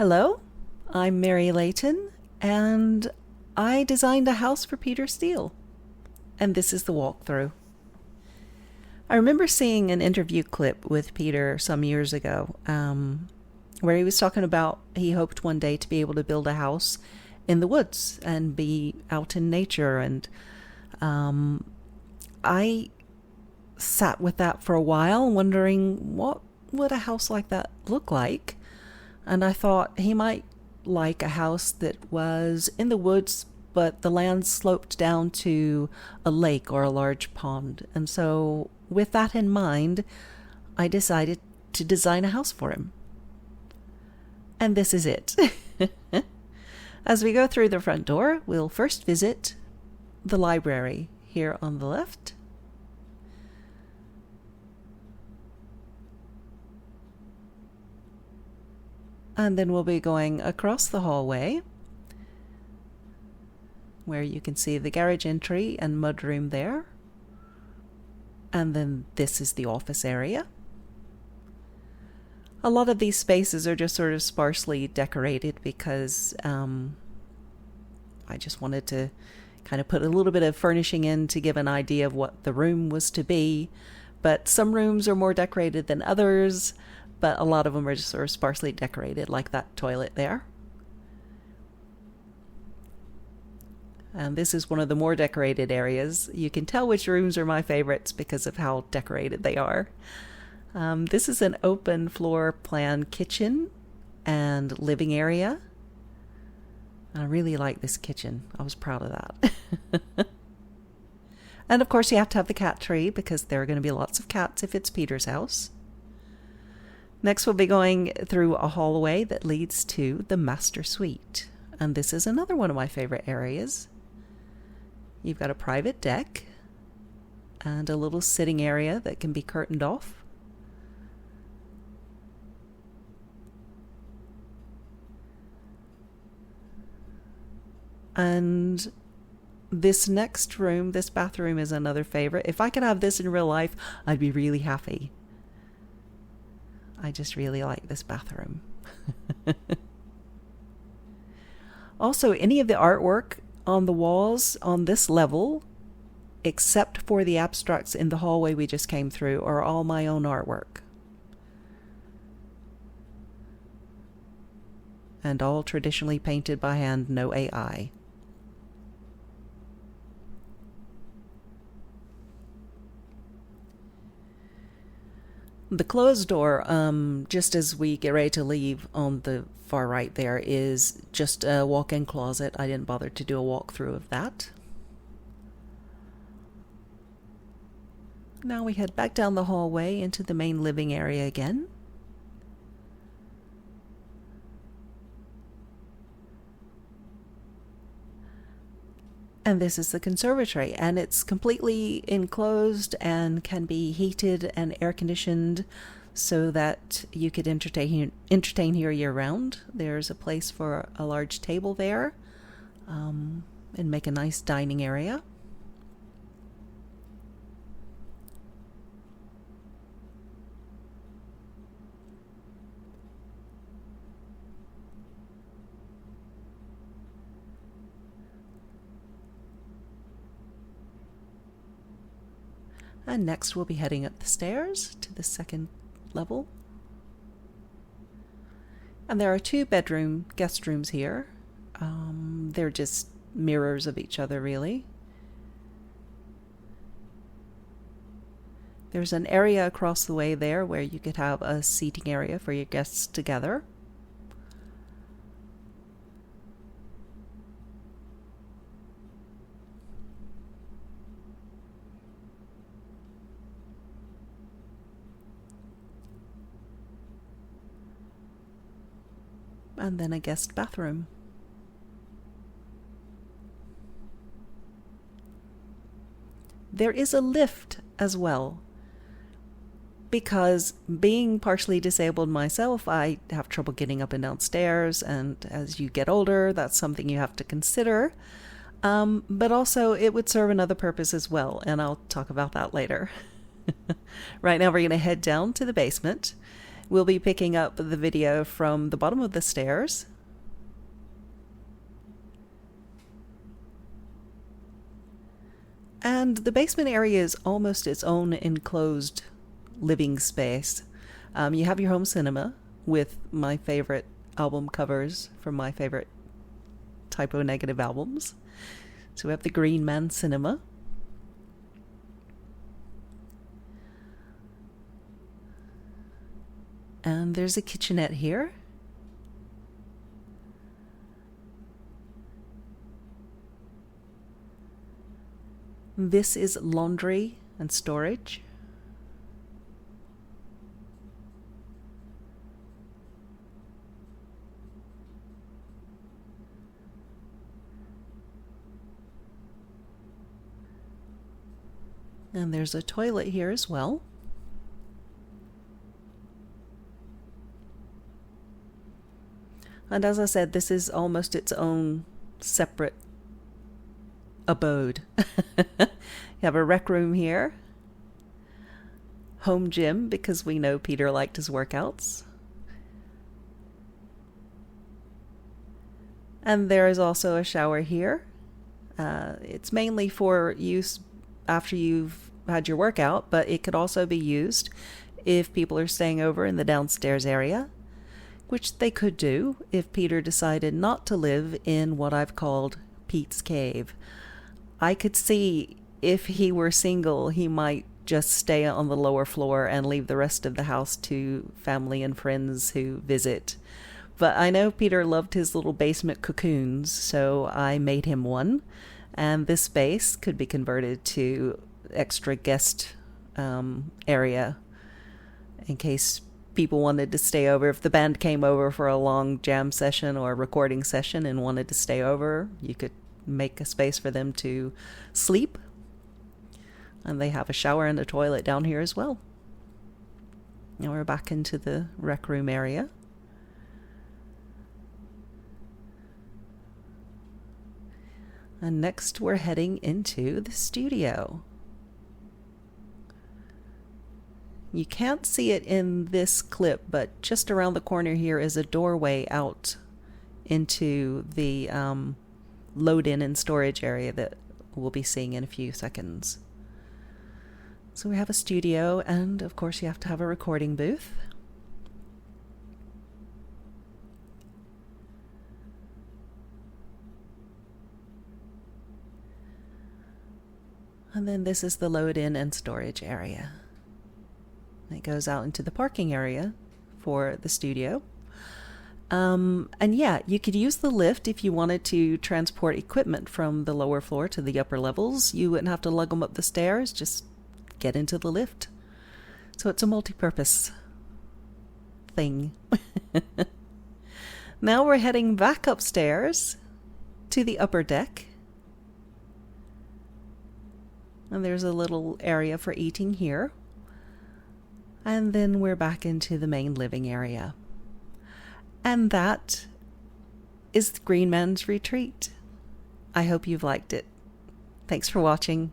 Hello, I'm Mary Layton, and I designed a house for Peter Steele. And this is the walkthrough. I remember seeing an interview clip with Peter some years ago, where he was talking about he hoped one day to be able to build a house in the woods and be out in nature. And I sat with that for a while, wondering what would a house like that look like. And I thought he might like a house that was in the woods, but the land sloped down to a lake or a large pond. And so, with that in mind, I decided to design a house for him. And this is it. As we go through the front door, we'll first visit the library here on the left. And then we'll be going across the hallway, where you can see the garage entry and mudroom there. And then this is the office area. A lot of these spaces are just sort of sparsely decorated because I just wanted to kind of put a little bit of furnishing in to give an idea of what the room was to be. But some rooms are more decorated than others, but a lot of them are just sort of sparsely decorated, like that toilet there. And this is one of the more decorated areas. You can tell which rooms are my favorites because of how decorated they are. This is an open floor plan kitchen and living area. I really like this kitchen. I was proud of that. And of course you have to have the cat tree because there are going to be lots of cats if it's Peter's house. Next we'll be going through a hallway that leads to the master suite. And this is another one of my favorite areas. You've got a private deck and a little sitting area that can be curtained off. And this next room, this bathroom, is another favorite. If I could have this in real life, I'd be really happy. I just really like this bathroom. Also, any of the artwork on the walls on this level, except for the abstracts in the hallway we just came through, are all my own artwork. And all traditionally painted by hand, no AI. The closed door, just as we get ready to leave on the far right there, is just a walk-in closet. I didn't bother to do a walkthrough of that. Now we head back down the hallway into the main living area again. And this is the conservatory, and it's completely enclosed and can be heated and air conditioned so that you could entertain here year round. There's a place for a large table there, and make a nice dining area. And next we'll be heading up the stairs to the second level. And there are two guest rooms here. They're just mirrors of each other, really. There's an area across the way there where you could have a seating area for your guests together. And then a guest bathroom. There is a lift as well, because being partially disabled myself, I have trouble getting up and down stairs, and as you get older, that's something you have to consider. But also it would serve another purpose as well, and I'll talk about that later. Right now we're going to head down to the basement, We'll be picking up the video from the bottom of the stairs. And the basement area is almost its own enclosed living space. You have your home cinema with my favorite album covers from my favorite Typo Negative albums. So we have the Green Man Cinema. And there's a kitchenette here. This is laundry and storage. And there's a toilet here as well. And as I said, this is almost its own separate abode. You have a rec room here. Home gym, because we know Peter liked his workouts. And there is also a shower here. It's mainly for use after you've had your workout, but it could also be used if people are staying over in the downstairs area, which they could do if Peter decided not to live in what I've called Pete's Cave. I could see if he were single, he might just stay on the lower floor and leave the rest of the house to family and friends who visit. But I know Peter loved his little basement cocoons, so I made him one. And this space could be converted to extra guest area in case people wanted to stay over. If the band came over for a long jam session or recording session and wanted to stay over, you could make a space for them to sleep. And they have a shower and a toilet down here as well. Now we're back into the rec room area. And next we're heading into the studio. You can't see it in this clip, but just around the corner here is a doorway out into the load-in and storage area that we'll be seeing in a few seconds. So we have a studio, and of course you have to have a recording booth. And then this is the load-in and storage area. It goes out into the parking area for the studio. And yeah, you could use the lift if you wanted to transport equipment from the lower floor to the upper levels. You wouldn't have to lug them up the stairs, just get into the lift. So it's a multi-purpose thing. Now we're heading back upstairs to the upper deck. And there's a little area for eating here. And then we're back into the main living area. And that is the Green Man's Retreat. I hope you've liked it. Thanks for watching.